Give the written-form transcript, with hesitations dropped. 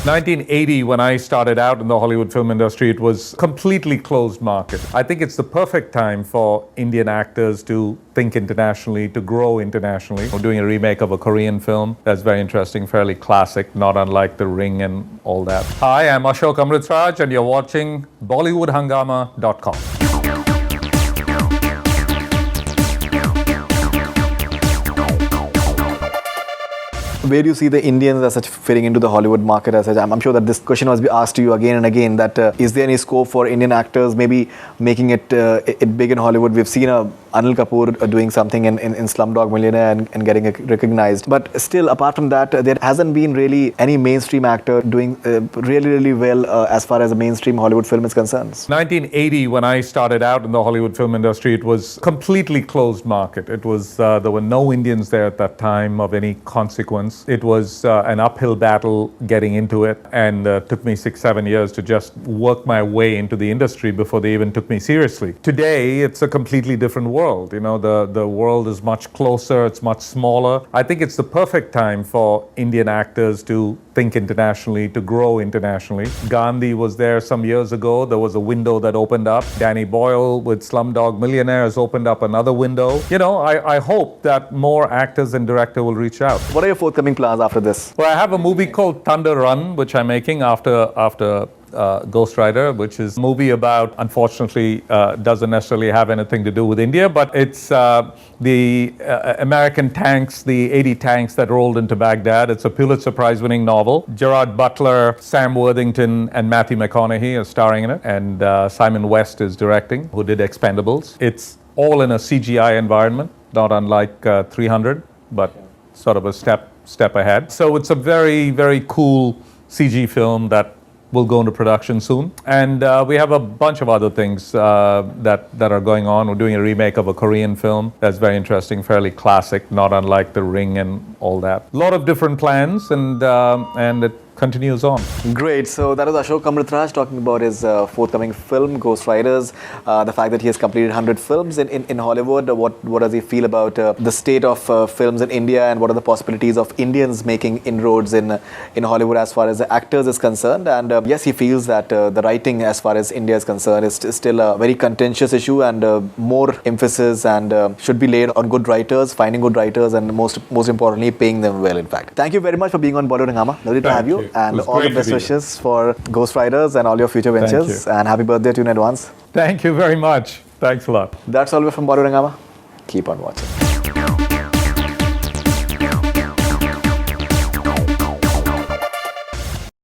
1980, when I started out in the Hollywood film industry, it was a completely closed market. I think it's the perfect time for Indian actors to think internationally, to grow internationally. We're doing a remake of a Korean film that's very interesting, fairly classic, not unlike The Ring and all that. Hi, I'm Ashok Amritaj, and you're watching BollywoodHungama.com. Where do you see the Indians as such fitting into the Hollywood market as such? I'm sure that this question must be asked to you again and again, that is there any scope for Indian actors maybe making it big in Hollywood? We've seen Anil Kapoor doing something in Slumdog Millionaire and getting recognized. But still, apart from that, there hasn't been really any mainstream actor doing really well as far as a mainstream Hollywood film is concerned. 1980, when I started out in the Hollywood film industry, it was a completely closed market. It was there were no Indians there at that time of any consequence. It was an uphill battle getting into it, and took me 6-7 years to just work my way into the industry before they even took me seriously. Today, it's a completely different world. You know, the world is much closer, it's much smaller. I think it's the perfect time for Indian actors to think internationally, to grow internationally. Gandhi was there some years ago. There was a window that opened up. Danny Boyle with Slumdog Millionaire has opened up another window. You know, I hope that more actors and directors will reach out. What are your forthcoming plans after this? Well, I have a movie called Thunder Run, which I'm making after Ghost Rider, which is a movie about, unfortunately, doesn't necessarily have anything to do with India, but it's the American tanks, the 80 tanks that rolled into Baghdad. It's a Pulitzer Prize-winning novel. Gerard Butler, Sam Worthington, and Matthew McConaughey are starring in it, and Simon West is directing, who did Expendables. It's all in a CGI environment, not unlike 300, but sort of a step ahead. So it's a very, very cool CG film that will go into production soon. And we have a bunch of other things that are going on. We're doing a remake of a Korean film that's very interesting, fairly classic, not unlike The Ring and all that. A lot of different plans, and it continues on. Great. So that was Ashok Amritaj talking about his forthcoming film, Ghost Riders. The fact that he has completed 100 films in Hollywood. What does he feel about the state of films in India, and what are the possibilities of Indians making inroads in Hollywood as far as the actors is concerned? And yes, he feels that the writing as far as India is concerned is still a very contentious issue, and more emphasis and should be laid on good writers, finding good writers, and most importantly, paying them well, in fact. Thank you very much for being on Bollywood Hungama. Lovely to have you. And all the best wishes for Ghost Riders and all your future ventures. And happy birthday to you in advance. Thank you very much. Thanks a lot. That's all from Bollywood Hungama. Keep on watching.